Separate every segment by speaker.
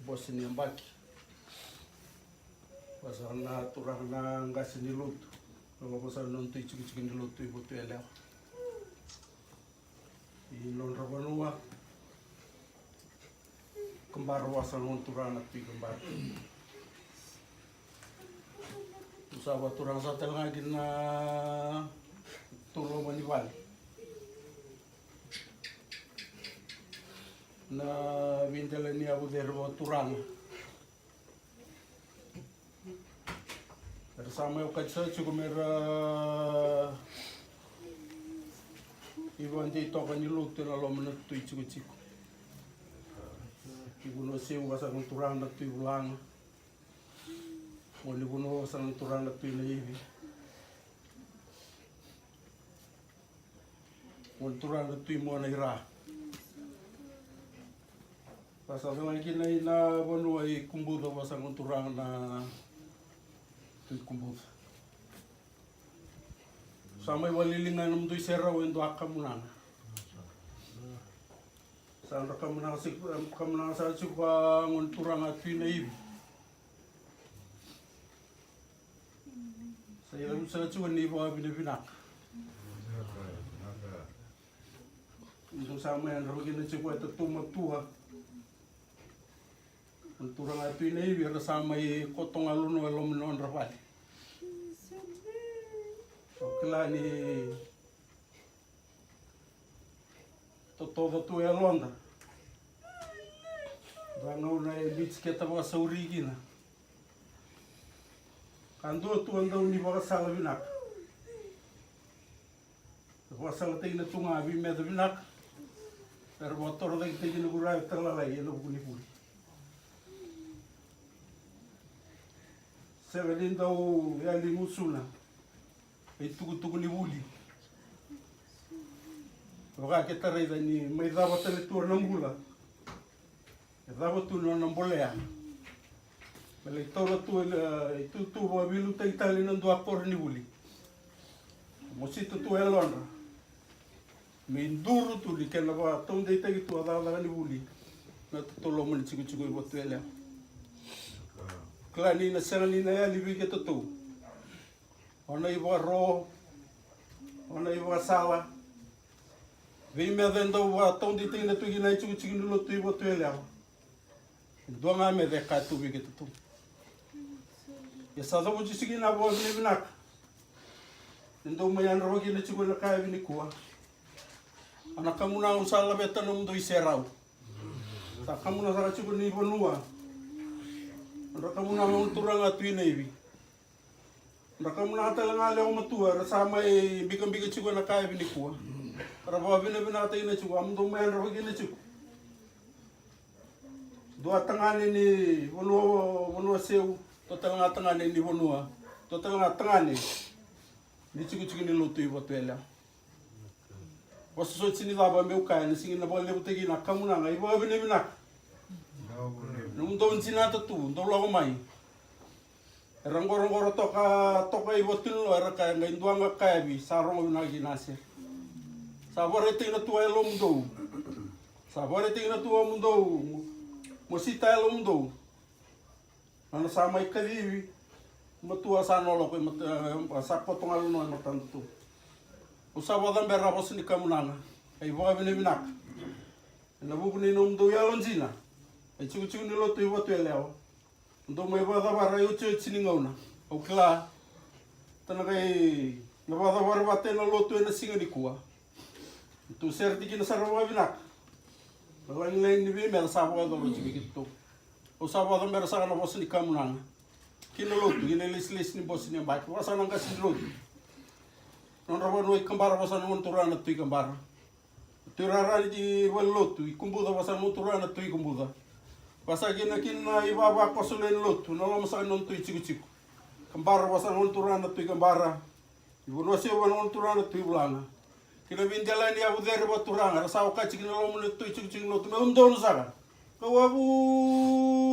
Speaker 1: bosi ni ambaki pasana turang na ngasi ni lutu kalau pasal nontu ciki ni lutu ibu tu elak inon rabanua kembar wasan turang na tu kembar usaha turang sa tengah gina tulo manibal na bintala ni abu derbo turang bersama ukatsa cukup merah ibu anti tokan nilut tu lalu menetui cukup ibu nasi ugasan turang nak tu ulang boleh bunuh ugasan turang nak tu ini turang nak tu mau naira pasal lagi na bunuh ai kumbu tu ugasan turang na tu kumbu sampai walilingan nam tu serau untuk akamunang sampai kamunang sa cuba ngunturang atu naibi saya sa cuba ni bawa bina-binak untuk sama yang rogi na cuba tetuma tua ngunturang atu naibi ada sama kotong alun walom non rapali Okela ni todo tu é londa. Dano na beach que tava sauri gina. Quando tu anda uni baga sala binak. Baga sala tem na tunga bi med binak. Per motor da tem na gura tala la yelo buni buni. Sevelinda o ali musuna. Tuku ni wuli. Waka kita reda ni mai dava tele tu nangula. Dava tu no nambolea. Mele toro tu tu wa bilu tai tali nando apor ni wuli. Mosito tu elona. Minduru tu li kena wa tonde tai tu ada ni wuli. Na tu lo mani chiku chiku bo tu ele. Klani na serani na ya libi ke tu. Ona iwa ro, ona iwa sala. Vei me dentro wa tondi tina tu gina chuku chuku nulo tu iwa tu elea. Dua nga me de ka tu bi ke tu. Ya sa do ji sigi na bo ni binak. Ndo mo yan ro gina chuku na ka bi ni kuwa. Ana kamuna usala beta no ndo iserau. Ta kamuna sara chuku ni bonua. Ndo kamuna mo turanga tu inebi. Raka muna tala leo matua sama bikam chiku na kaya bini kuwa. Raba bina ina chiku amdo mayan raba gina chiku. Dua tangane ni bonua seu to tangane ni bonua. To tangane ni chiku ni lutu ibo tuela. Wasu so chini laba meu kaya ni singi na bole butegi na kamuna nga ibo bina. Nung china tu ndo lago mai. Rangor toka ibotin lo era kaya ngai duanga kaya bi sarong na ginase. Sabore tina tua elo mundo. Sabore tina tua mundo. Mosita elo mundo. Ana sama ikadivi. Matua sanolo ko sakotong alo no tantu. Usaba dan berra bosni kamunanga. Ai boga bine binak. Na bubuni no mundo ya lonjina. Ai chuchu ni lo tu ibotu eleo. Untuk mai bada bara yo chini ngauna. Okla tanagai na bada bara bate na lotu na singa ni kuwa. Tu serti kina sarwa binak. Lain lain ni bi mer sawa do ji gitu. O sawa do mer sa na bos ni kamunang. Kina lotu kina lis ni bos ni baik. Wasa nang kasi lotu. Non rabo no ikambar wasa non turana tu ikambar. Turara di wal lotu ikumbuda wasa non turana tu ikumbuda. Basa kina iba kosulen lotu, nolo masa non tu chiku. Kambara basa non turana tu kambara. Ibu nosi wan non turana tu bulanga. Kina bintala ni abu dere ba turanga, rasa oka chikin nolo mun tu chiku lotu me undo no saga. Kawabura.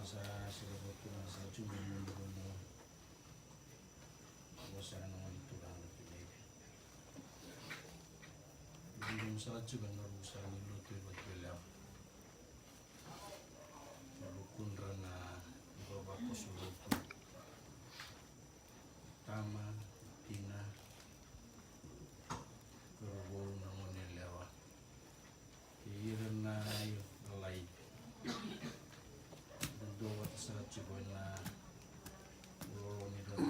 Speaker 2: sa serabot ko na sa tsumin mo mo wasa na naman ito lang na pinay hindi mo sa tsugan na rusa ni luto yung magpilaw malukun ra na ibaba ko sa luto tama tina kurubol na mo nilawa iiran na yung light dua sa ciboy na ulo ni dan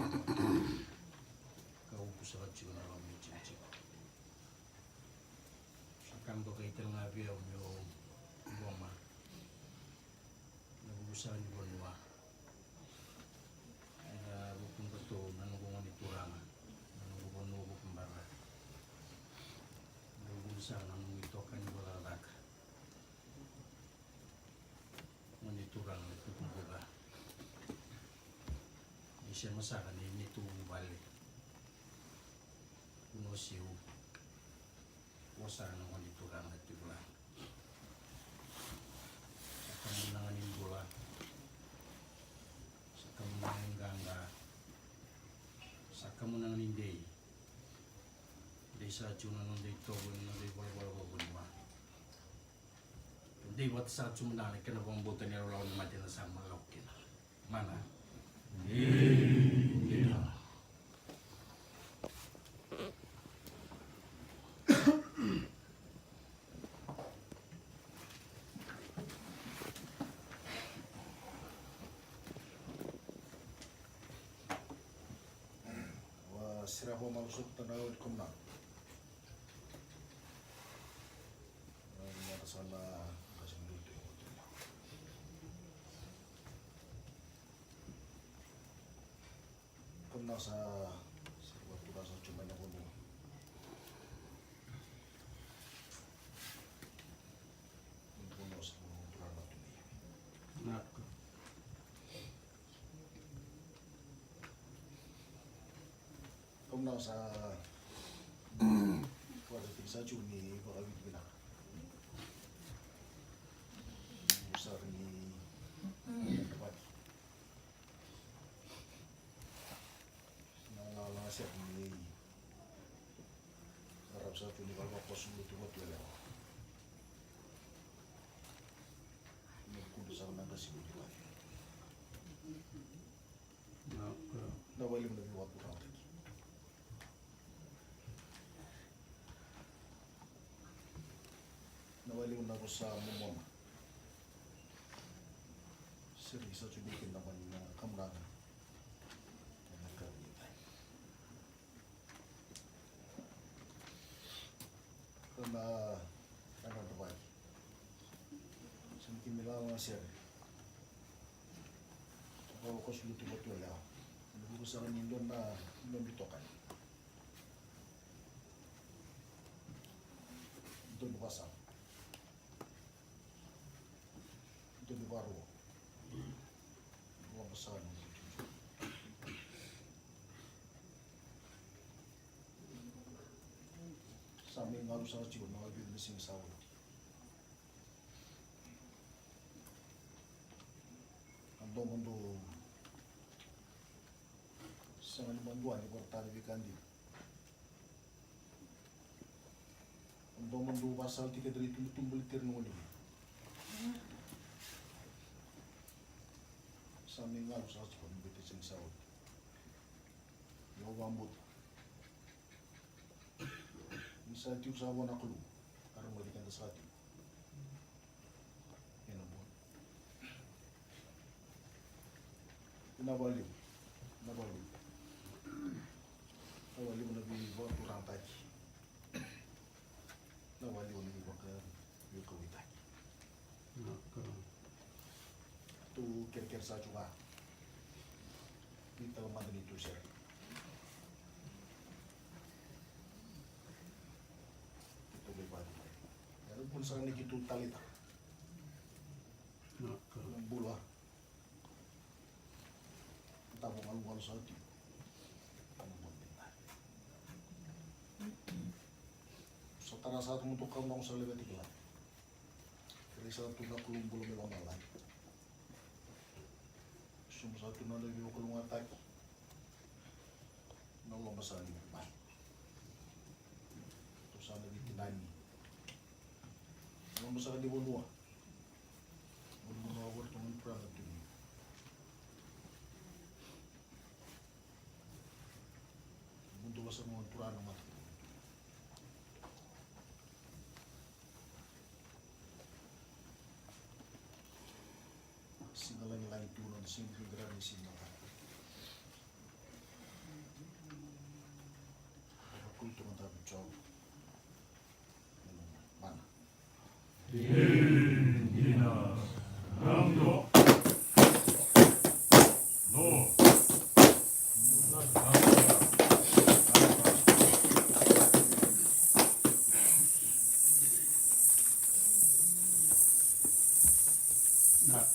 Speaker 2: kau pusa cibo na kami cici sakam do kay tel nga via mo boma nabusa ni bonwa ina bukun beto nanungungan ni turanga nanungungan nubo kembara nabusa nang ito kan bola laka turang itu kumbuka isya masakan ini tuh balik kuno siu wasana ng turang at tibula sa kamunangan ng bola sa kamunangan ng ganga sa kamunangan ng day sa tuna ng day togon ng day wala hindi buat saat cuma nang kena pembuatan yang lawan mati na sama laukin mana iya
Speaker 3: wa siraho mausuk tanawid kumna sana kasih dulu kumna sa waktu rasa cuma nak ngomong kumna sa turang batu ni
Speaker 1: nak
Speaker 3: kumna sa kuasa bisa cuni bakal bilang besar ni tempat nang aset ni Arab satu ni kalau kos dulu tu buat lelak ni kudu sama nang kasih budi lagi
Speaker 1: nak
Speaker 3: dah balik lebih waktu lagi dah balik nak usah mumon seri sa cubikin naman na kamrangan na nagkawita. Kena nagkawita. Sampai milang nga siya. Ako ko sulutin ko tuwala. Nagugusahan niyo na nabitokan. Ito nabasa. Ito nabaro. Besar sambil ngalu sa cibo na agad missing sawit ang mundo sa manduan ni portale bikandi ang mundo pasal 3 dari tumbul tirno ni sambil ngalu sa cibo na missing sawit yo bambut bisa tiu sa wana kulu karang wali kan sati yan ang buwan nabaliw nawaliw na biwa kurang taji nawaliw na biwa ka yukawitaki
Speaker 1: nak
Speaker 3: tu kira-kira sa juga kita madani tu siya pun sa gitu talita
Speaker 1: nak
Speaker 3: ng bulwa tabong alungal sa atin sa tarasa mo to kam sa lebetik lang kaya sa tunak kulong bulong ilang malay Sumo sa atin na lagi ko kulungan tayo. Nalong basa ni Mai. Ito sana di tinani. Nalong basa ka di bunua. Bunua awal teman perang itu. Buntu basa mo perang amat. Segala lain turun sini gerak di sini. Aku itu mantap jauh. Mana?
Speaker 4: Dina Rando No
Speaker 1: Nak.